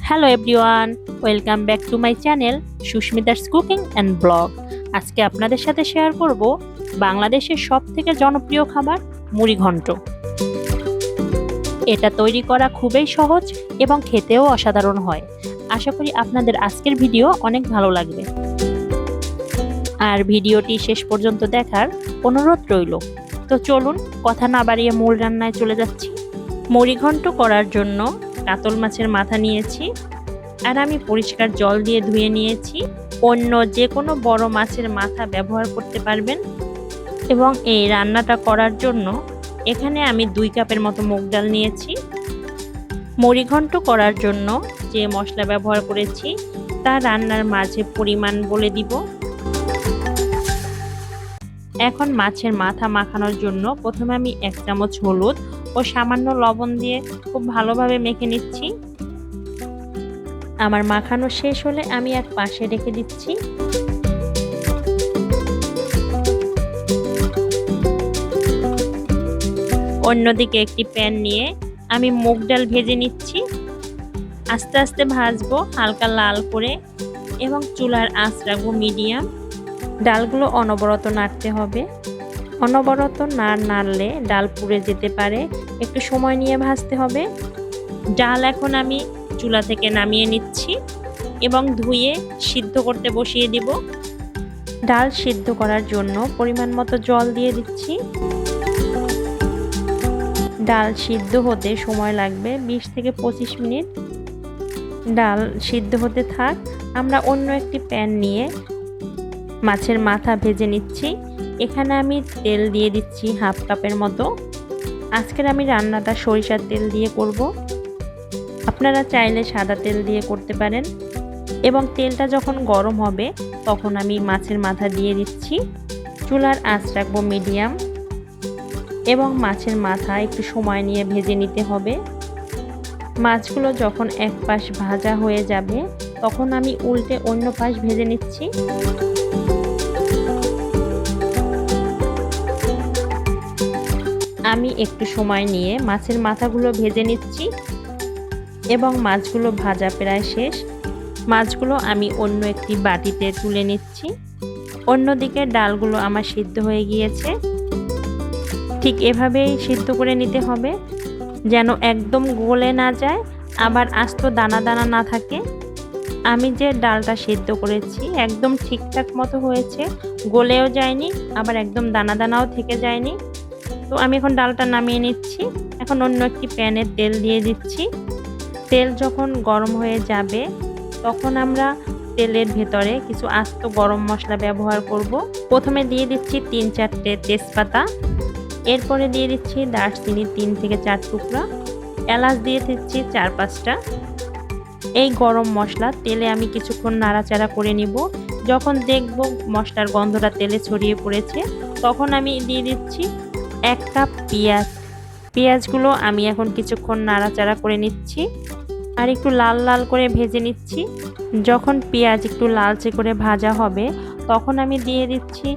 Hello everyone, welcome back to my channel Susmita's cooking and blog. আজকে আপনাদের সাথে share করব বাংলাদেশের সবথেকে জনপ্রিয় খাবার মুড়ি ঘন্ট। এটা তৈরি করা খুবই সহজ এবং খেতেও অসাধারণ হয়। আশা করি আপনাদের আজকের ভিডিও অনেক ভালো লাগবে, আর ভিডিওটি শেষ পর্যন্ত দেখার অনুরোধ রইল। তো চলুন কথা না বাড়িয়ে মূল রান্নায় চলে যাচ্ছি। মুড়ি ঘন্ট করার জন্য কাতল মাছের মাথা নিয়েছি, আর আমি পরিষ্কার জল দিয়ে ধুয়ে নিয়েছি। অন্য যে কোনো বড় মাছের মাথা ব্যবহার করতে পারবেন। এবং এই রান্নাটা করার জন্য এখানে আমি 2 কাপের মতো মুগ ডাল নিয়েছি। মুড়ি ঘন্ট করার জন্য যে মশলা ব্যবহার করেছি তা রান্নার মাঝে পরিমাণ বলে দিব। এখন মাছের মাথা মাখানোর জন্য প্রথমে আমি 1 চামচ হলুদ ও সামান্য লবণ দিয়ে খুব ভালোভাবে মেখে নিচ্ছি। আমার মাখানো শেষ হলে আমি এক পাশে রেখে দিচ্ছি। অন্যদিকে একটি প্যান নিয়ে আমি মুগ ডাল ভেজে নিচ্ছি। আস্তে আস্তে ভাজবো হালকা লাল করে, এবং চুলার আঁচ রাখবো মিডিয়াম। ডালগুলো অনবরত নাড়তে হবে। অনবরত নাড়লে ডাল পুড়ে যেতে পারে, একটু সময় নিয়ে ভাজতে হবে। ডাল এখন আমি চুলা থেকে নামিয়ে নিচ্ছি এবং ধুয়ে সিদ্ধ করতে বসিয়ে দিব। ডাল সিদ্ধ করার জন্য পরিমাণ মতো জল দিয়ে দিচ্ছি। ডাল সিদ্ধ হতে সময় লাগবে 20 থেকে 25 মিনিট। ডাল সিদ্ধ হতে থাক, আমরা অন্য একটি প্যান নিয়ে মাছের মাথা ভেজে নিচ্ছি। এখানে আমি তেল দিয়ে দিচ্ছি 1/2 কাপের মতো। আজকের আমি রান্নাটা সরিষার তেল দিয়ে করব। আপনারা চাইলে সাদা তেল দিয়ে করতে পারেন। এবং তেলটা যখন গরম হবে তখন আমি মাছের মাথা দিয়ে দিচ্ছি। চুলার আঁচ রাখবো মিডিয়াম, এবং মাছের মাথা একটু সময় নিয়ে ভেজে নিতে হবে। মাছগুলো যখন এক পাশ ভাজা হয়ে যাবে তখন আমি উল্টে অন্য পাশ ভেজে নিচ্ছি। আমি একটু সময় নিয়ে মাছের মাথাগুলো ভেজে নিচ্ছি, এবং মাছগুলো ভাজা প্রায় শেষ। মাছগুলো আমি অন্য একটি বাটিতে তুলে নিচ্ছি। অন্যদিকে ডালগুলো আমার সিদ্ধ হয়ে গিয়েছে। ঠিক এভাবেই সিদ্ধ করে নিতে হবে, যেন একদম গলে না যায়, আবার আস্ত দানা দানা না থাকে। আমি যে ডালটা সিদ্ধ করেছি একদম ঠিকঠাক মতো হয়েছে, গলেও যায়নি, আবার একদম দানা দানাও থেকে যায়নি। তো আমি এখন ডালটা নামিয়ে নিচ্ছি। এখন অন্য একটি প্যানে তেল দিয়ে দিচ্ছি। তেল যখন গরম হয়ে যাবে তখন আমরা তেলের ভেতরে কিছু আস্ত গরম মশলা ব্যবহার করব। প্রথমে দিয়ে দিচ্ছি 3-4টে তেজপাতা, এরপরে দিয়ে দিচ্ছি দারচিনি 3 থেকে 4 টুকরা, এলাচ দিয়ে দিচ্ছি 4-5টা। এই গরম মশলা তেলে আমি কিছুক্ষণ নাড়াচাড়া করে নিব। যখন দেখব মশলার গন্ধটা তেলে ছড়িয়ে পড়েছে তখন আমি দিয়ে দিচ্ছি 1 কাপ পেঁয়াজ। পেঁয়াজগুলো আমি এখন কিছুক্ষণ নাড়াচাড়া করে নিচ্ছি আর একটু লাল লাল করে ভেজে নিচ্ছি। যখন পেঁয়াজ একটু লালচে করে ভাজা হবে তখন আমি দিয়ে দিচ্ছি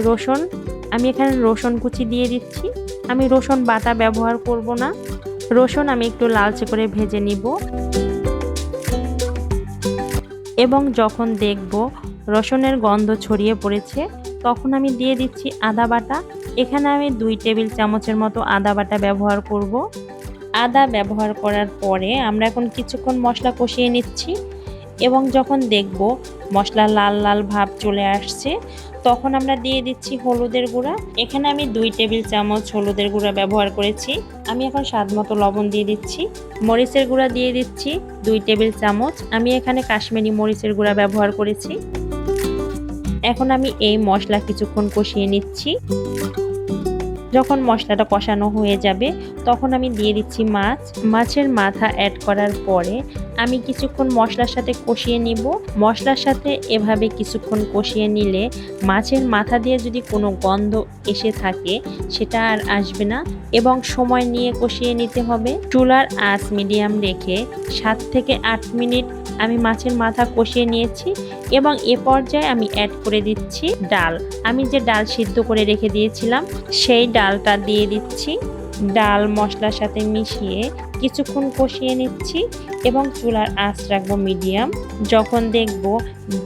রসুন। আমি এখানে রসুন কুচি দিয়ে দিচ্ছি। আমি রসুন বাটা ব্যবহার করব না। রসুন আমি একটু লালচে করে ভেজে নিব, এবং যখন দেখব রসুনের গন্ধ ছড়িয়ে পড়েছে তখন আমি দিয়ে দিচ্ছি আদা বাটা। এখানে আমি 2 টেবিল চামচের মতো আদা বাটা ব্যবহার করব। আদা ব্যবহার করার পরে আমরা এখন কিছুক্ষণ মশলা কষিয়ে নিচ্ছি, এবং যখন দেখব মশলা লাল লাল ভাব চলে আসছে তখন আমরা দিয়ে দিচ্ছি হলুদের গুঁড়া। এখানে আমি 2 টেবিল চামচ হলুদের গুঁড়া ব্যবহার করেছি। আমি এখন স্বাদ মতো লবণ দিয়ে দিচ্ছি। মরিচের গুঁড়া দিয়ে দিচ্ছি 2 টেবিল চামচ। আমি এখানে কাশ্মীরি মরিচের গুঁড়া ব্যবহার করেছি। এখন আমি এই মশলা কিছুক্ষণ কষিয়ে নিচ্ছি। যখন মশলাটা কষানো হয়ে যাবে তখন আমি দিয়ে দিচ্ছি মাছের মাথা অ্যাড করার পরে আমি কিছুক্ষণ মশলার সাথে কষিয়ে নিব। মশলার সাথে এভাবে কিছুক্ষণ কষিয়ে নিলে মাছের মাথা দিয়ে যদি কোনো গন্ধ এসে থাকে সেটা আর আসবে না, এবং সময় নিয়ে কষিয়ে নিতে হবে। চুলার আঁচ মিডিয়াম রেখে 7 থেকে 8 মিনিট আমি মাছের মাথা কষিয়ে নিয়েছি, এবং এ পর্যায়ে আমি অ্যাড করে দিচ্ছি ডাল। আমি যে ডাল সিদ্ধ করে রেখে দিয়েছিলাম সেই ডালটা দিয়ে দিচ্ছি। ডাল মশলার সাথে মিশিয়ে কিছুক্ষণ কষিয়ে নিচ্ছি এবং চুলার আঁচ রাখবো মিডিয়াম। যখন দেখব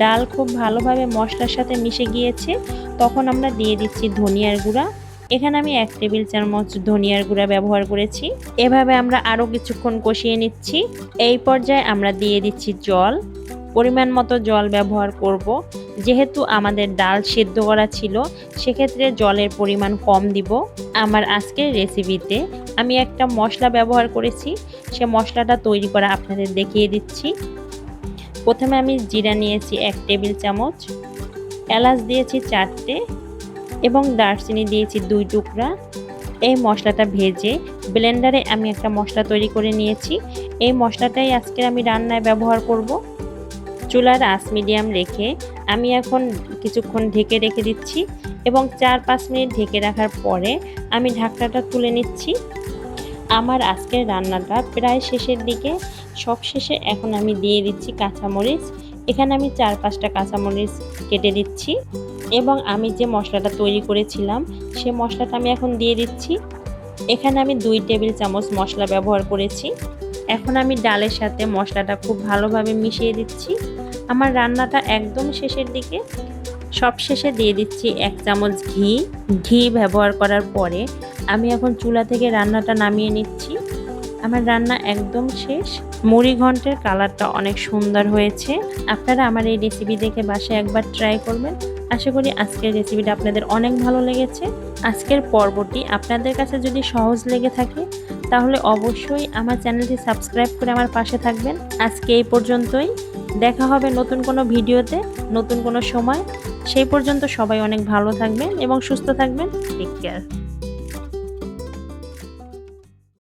ডাল খুব ভালোভাবে মশলার সাথে মিশে গিয়েছে তখন আমরা দিয়ে দিচ্ছি ধনিয়ার গুঁড়া। এখানে আমি 1 টেবিল চামচ ধনিয়ার গুঁড়া ব্যবহার করেছি। এভাবে আমরা আরও কিছুক্ষণ কষিয়ে নিচ্ছি। এই পর্যায়ে আমরা দিয়ে দিচ্ছি জল। পরিমাণ মতো জল ব্যবহার করব। যেহেতু আমাদের ডাল সিদ্ধ করা ছিল সেক্ষেত্রে জলের পরিমাণ কম দিব। আমার আজকের রেসিপিতে আমি একটা মশলা ব্যবহার করেছি, সে মশলাটা তৈরি করা আপনাদের দেখিয়ে দিচ্ছি। প্রথমে আমি জিরা নিয়েছি 1 টেবিল চামচ, এলাচ দিয়েছি 4টে এবং দারচিনি দিয়েছি 2 টুকরা। এই মশলাটা ভেজে ব্লেন্ডারে আমি একটা মশলা তৈরি করে নিয়েছি। এই মশলাটাই আজকে আমি রান্নায় ব্যবহার করব। চুলার আঁচ মিডিয়াম রেখে আমি এখন কিছুক্ষণ ঢেকে রেখে দিচ্ছি এবং 4-5 মিনিট ঢেকে রাখার পরে আমি ঢাকনাটা তুলে নিচ্ছি। আমার আজকের রান্নাটা প্রায় শেষের দিকে। সব শেষে এখন আমি দিয়ে দিচ্ছি কাঁচামরিচ। এখানে আমি 4-5টা কাঁচামরিচ কেটে দিচ্ছি এবং আমি যে মশলাটা তৈরি করেছিলাম সে মশলাটা আমি এখন দিয়ে দিচ্ছি। এখানে আমি 2 টেবিল চামচ মশলা ব্যবহার করেছি। এখন আমি ডালের সাথে মশলাটা খুব ভালোভাবে মিশিয়ে দিচ্ছি। আমার রান্নাটা একদম শেষের দিকে। সব শেষে দিয়ে দিচ্ছি 1 চামচ ঘি। ঘি ব্যবহার করার পরে আমি এখন চুলা থেকে রান্নাটা নামিয়ে নিচ্ছি। আমার রান্না একদম শেষ। মুড়ি ঘন্টের কালারটা অনেক সুন্দর হয়েছে। আপনারা আমার এই রেসিপি দেখে বাসায় একবার ট্রাই করবেন। আশা করি আজকের রেসিপিটা আপনাদের অনেক ভালো লেগেছে। আজকের পর্বটি আপনাদের কাছে যদি সহজ লেগে থাকে তাহলে অবশ্যই আমার চ্যানেলটি সাবস্ক্রাইব করে আমার পাশে থাকবেন। আজকে এই পর্যন্তই। দেখা হবে নতুন কোনো ভিডিওতে, নতুন কোনো সময়। সেই পর্যন্ত সবাই অনেক ভালো থাকবেন এবং সুস্থ থাকবেন। Take care.